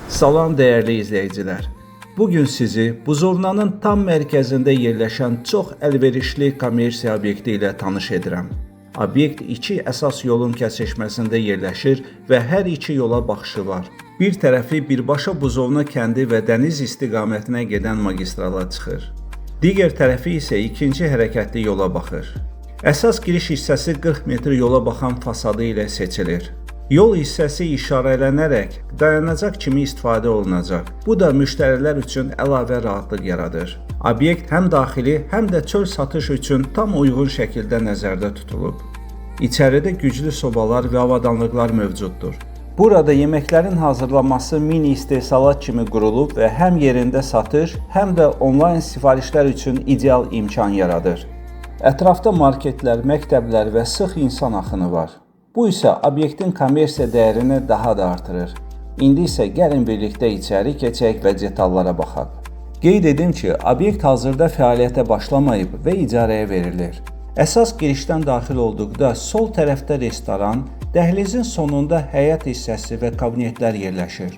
Salam dəyərli izləyicilər. Bugün sizi Buzovnanın tam mərkəzində yerləşən çox əlverişli kommersiya obyekti ilə tanış edirəm. Obyekt iki əsas yolun kəsişməsində yerləşir və hər iki yola baxışı var. Bir tərəfi birbaşa Buzovna kəndi və dəniz istiqamətinə gedən magistrala çıxır. Digər tərəfi isə ikinci hərəkətli yola baxır. Əsas giriş hissəsi 40 metr yola baxan fasadı ilə seçilir. Yol hissəsi işarələnərək dayanacaq kimi istifadə olunacaq. Bu da müştərilər üçün əlavə rahatlıq yaradır. Obyekt həm daxili, həm də çöl satış üçün tam uyğun şəkildə nəzərdə tutulub. İçəridə güclü sobalar və avadanlıqlar mövcuddur. Burada yeməklərin hazırlanması mini istehsalat kimi qurulub və həm yerində satış, həm də onlayn sifarişlər üçün ideal imkan yaradır. Ətrafda marketlər, məktəblər və sıx insan axını var. Bu isə obyektin kommersiya dəyərini daha da artırır. İndi isə gəlin birlikdə içəri keçək və detallara baxaq. Qeyd edim ki, obyekt hazırda fəaliyyətə başlamayıb və icarəyə verilir. Əsas girişdən daxil olduqda sol tərəfdə restoran, dəhlizin sonunda həyət hissəsi və kabinetlər yerləşir.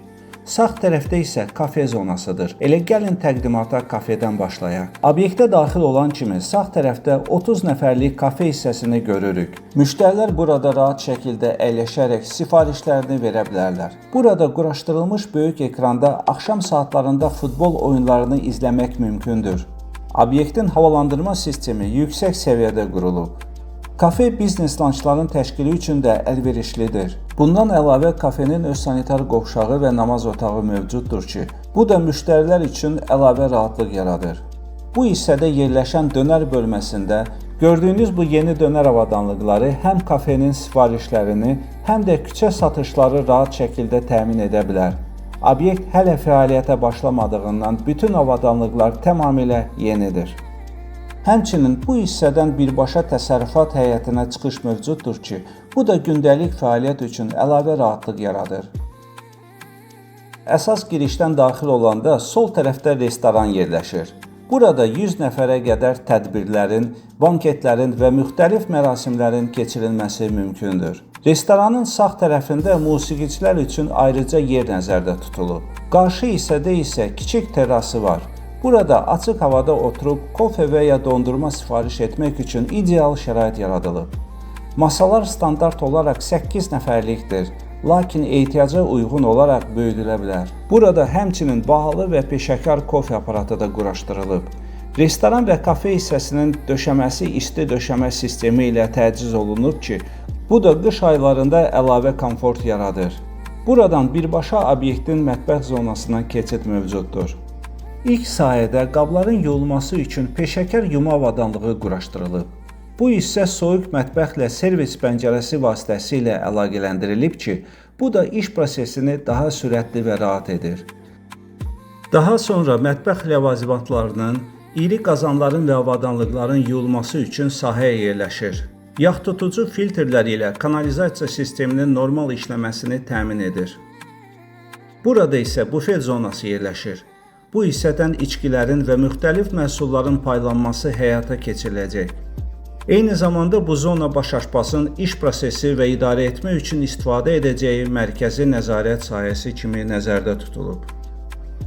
Sağ tərəfdə isə kafe zonasıdır. Elə gəlin təqdimata kafedən başlayaq. Obyektə daxil olan kimi sağ tərəfdə 30 nəfərlik kafe hissəsini görürük. Müştərilər burada rahat şəkildə əyləşərək sifarişlərini verə bilərlər. Burada quraşdırılmış böyük ekranda axşam saatlarında futbol oyunlarını izləmək mümkündür. Obyektin havalandırma sistemi yüksək səviyyədə qurulub. Kafe biznes lançların təşkili üçün də əlverişlidir. Bundan əlavə kafenin öz sanitar qovşağı və namaz otağı mövcuddur ki, bu da müştərilər üçün əlavə rahatlıq yaradır. Bu hissədə yerləşən dönər bölməsində gördüyünüz bu yeni dönər avadanlıqları həm kafenin sifarişlərini, həm də küçə satışları rahat şəkildə təmin edə bilər. Obyekt hələ fəaliyyətə başlamadığından bütün avadanlıqlar tamamilə yenidir. Həmçinin bu hissədən birbaşa təsərrüfat həyətinə çıxış mövcuddur ki, bu da gündəlik fəaliyyət üçün əlavə rahatlıq yaradır. Əsas girişdən daxil olanda sol tərəfdə restoran yerləşir. Burada 100 nəfərə qədər tədbirlərin, banketlərin və müxtəlif mərasimlərin keçirilməsi mümkündür. Restoranın sağ tərəfində musiqiçilər üçün ayrıca yer nəzərdə tutulub. Qarşı hissədə isə kiçik terrası var. Burada açıq havada oturub kofe və ya dondurma sifariş etmək üçün ideal şərait yaradılıb. Masalar standart olaraq 8 nəfərlikdir, lakin ehtiyaca uyğun olaraq böyüdülə bilər. Burada həmçinin bahalı və peşəkar kofe aparatı da quraşdırılıb. Restoran və kafe hissəsinin döşəməsi isti döşəmə sistemi ilə təchiz olunub ki, bu da qış aylarında əlavə komfort yaradır. Buradan birbaşa obyektin mətbəx zonasına keçid mövcuddur. İlk sahədə qabların yuyulması üçün peşəkar yuma avadanlığı quraşdırılıb. Bu hissə soyuq mətbəxlə servis pəncərəsi vasitəsilə əlaqələndirilib ki, bu da iş prosesini daha sürətli və rahat edir. Daha sonra mətbəx ləvazimatlarının, iri qazanların və avadanlıqların yuyulması üçün sahəyə yerləşir. Yağ tutucu filtrlər ilə kanalizasiya sisteminin normal işləməsini təmin edir. Burada isə bufet zonası yerləşir. Bu hissədən içkilərin və müxtəlif məhsulların paylanması həyata keçiriləcək. Eyni zamanda bu zona baş aşpazın iş prosesi və idarə etmək üçün istifadə edəcəyi mərkəzi nəzarət sahəsi kimi nəzərdə tutulub.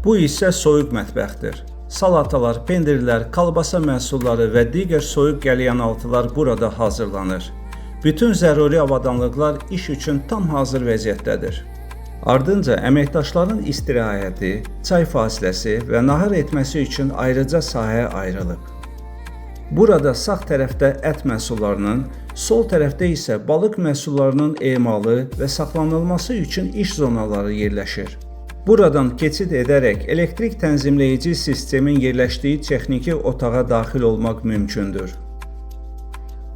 Bu hissə soyuq mətbəxdir. Salatalar, pendirlər, kalbasa məhsulları və digər soyuq qəlyanaltılar burada hazırlanır. Bütün zəruri avadanlıqlar iş üçün tam hazır vəziyyətdədir. Ardınca əməkdaşların istirahəti, çay fasiləsi və nahar etməsi üçün ayrıca sahə ayrılıb. Burada sağ tərəfdə ət məhsullarının, sol tərəfdə isə balıq məhsullarının emalı və saxlanılması üçün iş zonaları yerləşir. Buradan keçid edərək elektrik tənzimləyici sistemin yerləşdiyi texniki otağa daxil olmaq mümkündür.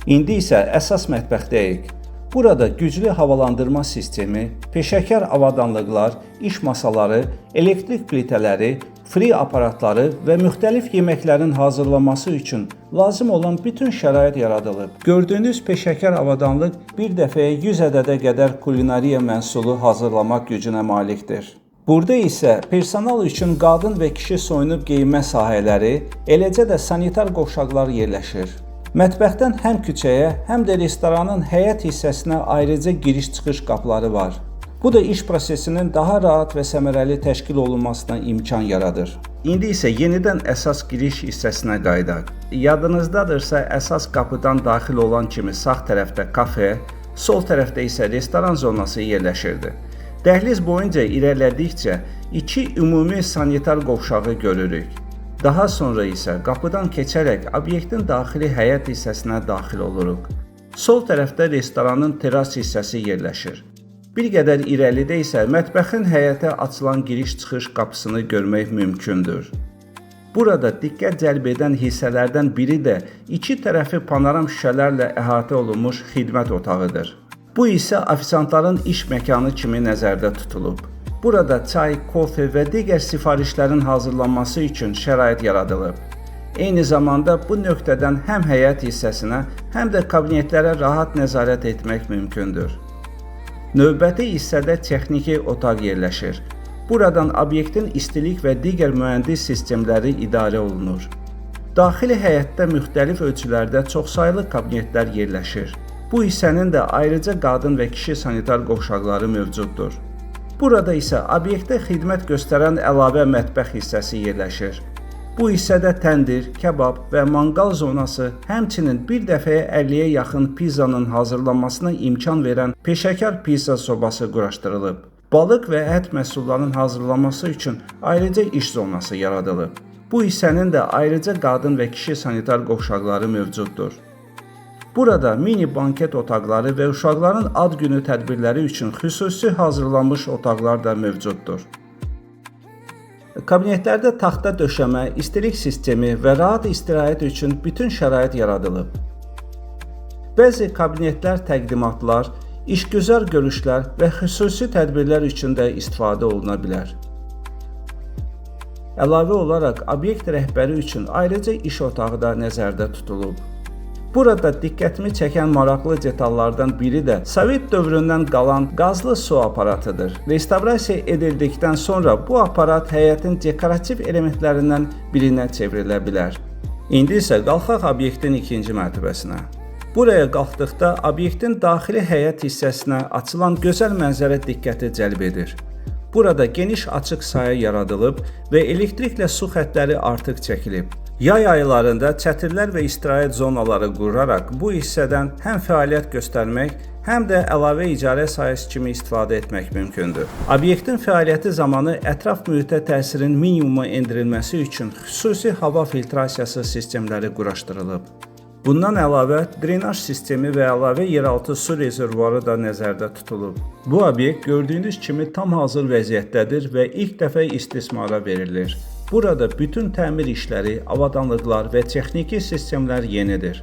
İndi isə əsas mətbəxdəyik. Burada güclü havalandırma sistemi, peşəkar avadanlıqlar, iş masaları, elektrik plitələri, fri aparatları və müxtəlif yeməklərin hazırlanması üçün lazım olan bütün şərait yaradılıb. Gördüyünüz peşəkar avadanlıq bir dəfəyə 100 ədədə qədər kulinariya məhsulu hazırlamaq gücünə malikdir. Burada isə personal üçün qadın və kişi soyunub geyinmə sahələri, eləcə də sanitar qovşaqlar yerləşir. Mətbəxdən həm küçəyə, həm də restoranın həyət hissəsinə ayrıca giriş-çıxış qapıları var. Bu da iş prosesinin daha rahat və səmərəli təşkil olunmasına imkan yaradır. İndi isə yenidən əsas giriş hissəsinə qayıdaq. Yadınızdadırsa, əsas qapıdan daxil olan kimi sağ tərəfdə kafe, sol tərəfdə isə restoran zonası yerləşirdi. Dəhliz boyunca irəlilədikcə iki ümumi sanitar qovşağı görürük. Daha sonra isə qapıdan keçərək obyektin daxili həyət hissəsinə daxil oluruq. Sol tərəfdə restoranın teras hissəsi yerləşir. Bir qədər irəlidə isə mətbəxin həyətə açılan giriş-çıxış qapısını görmək mümkündür. Burada diqqət cəlb edən hissələrdən biri də iki tərəfi panoram şüşələrlə əhatə olunmuş xidmət otağıdır. Bu isə ofisiantların iş məkanı kimi nəzərdə tutulub. Burada çay, kofe və digər sifarişlərin hazırlanması üçün şərait yaradılıb. Eyni zamanda bu nöqtədən həm həyət hissəsinə, həm də kabinetlərə rahat nəzarət etmək mümkündür. Növbəti hissədə texniki otaq yerləşir. Buradan obyektin istilik və digər mühəndis sistemləri idarə olunur. Daxili həyətdə müxtəlif ölçülərdə çoxsaylı kabinetlər yerləşir. Bu hissənin də ayrıca qadın və kişi sanitar qovşaqları mövcuddur. Burada isə obyektə xidmət göstərən əlavə mətbəx hissəsi yerləşir. Bu hissədə təndir, kebab və manqal zonası, həmçinin bir dəfəyə 50-yə yaxın pizzanın hazırlanmasına imkan verən peşəkar pizza sobası quraşdırılıb. Balıq və ət məhsullarının hazırlanması üçün ayrıca iş zonası yaradılıb. Bu hissənin də ayrıca qadın və kişi sanitar qovşaqları mövcuddur. Burada mini banket otaqları və uşaqların ad günü tədbirləri üçün xüsusi hazırlanmış otaqlar da mövcuddur. Kabinetlərdə taxta döşəmə, istilik sistemi və rahat istirahət üçün bütün şərait yaradılıb. Bəzi kabinetlər təqdimatlar, işgüzar görüşlər və xüsusi tədbirlər üçün də istifadə oluna bilər. Əlavə olaraq, obyekt rəhbəri üçün ayrıca iş otağı da nəzərdə tutulub. Burada diqqətimi çəkən maraqlı detallardan biri də Sovet dövründən qalan qazlı su aparatıdır. Restavrasiya edildikdən sonra bu aparat həyətin dekorativ elementlərindən birinə çevrilə bilər. İndi isə qalxaq obyektin ikinci mərtəbəsinə. Buraya qalxdıqda obyektin daxili həyət hissəsinə açılan gözəl mənzərə diqqəti cəlb edir. Burada geniş açıq sahə yaradılıb və elektriklə su xəttləri artıq çəkilib. Yay aylarında çətirlər və istirahət zonaları quraraq bu hissədən həm fəaliyyət göstərmək, həm də əlavə icarə sahəsi kimi istifadə etmək mümkündür. Obyektin fəaliyyəti zamanı ətraf mühitə təsirin minimuma endirilməsi üçün xüsusi hava filtrasiyası sistemləri quraşdırılıb. Bundan əlavə, drenaj sistemi və əlavə yeraltı su rezervuarı da nəzərdə tutulub. Bu obyekt gördüyünüz kimi tam hazır vəziyyətdədir və ilk dəfə istismara verilir. Burada bütün təmir işləri, avadanlıqlar və texniki sistemlər yenidir.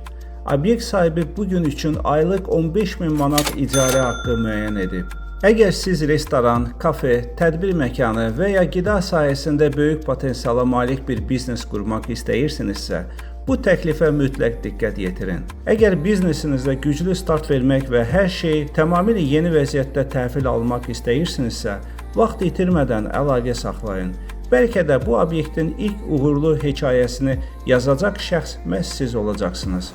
Obyekt sahibi bugün üçün aylıq 15.000 manat icarə haqqı müəyyən edib. Əgər siz restoran, kafe, tədbir məkanı və ya qida sahəsində böyük potensiala malik bir biznes qurmaq istəyirsinizsə, bu təklifə mütləq diqqət yetirin. Əgər biznesinizdə güclü start vermək və hər şeyi tamamilə yeni vəziyyətdə təhvil almaq istəyirsinizsə, vaxt itirmədən əlaqə saxlayın. Bəlkə də bu obyektin ilk uğurlu hekayəsini yazacaq şəxs məhz siz olacaqsınız.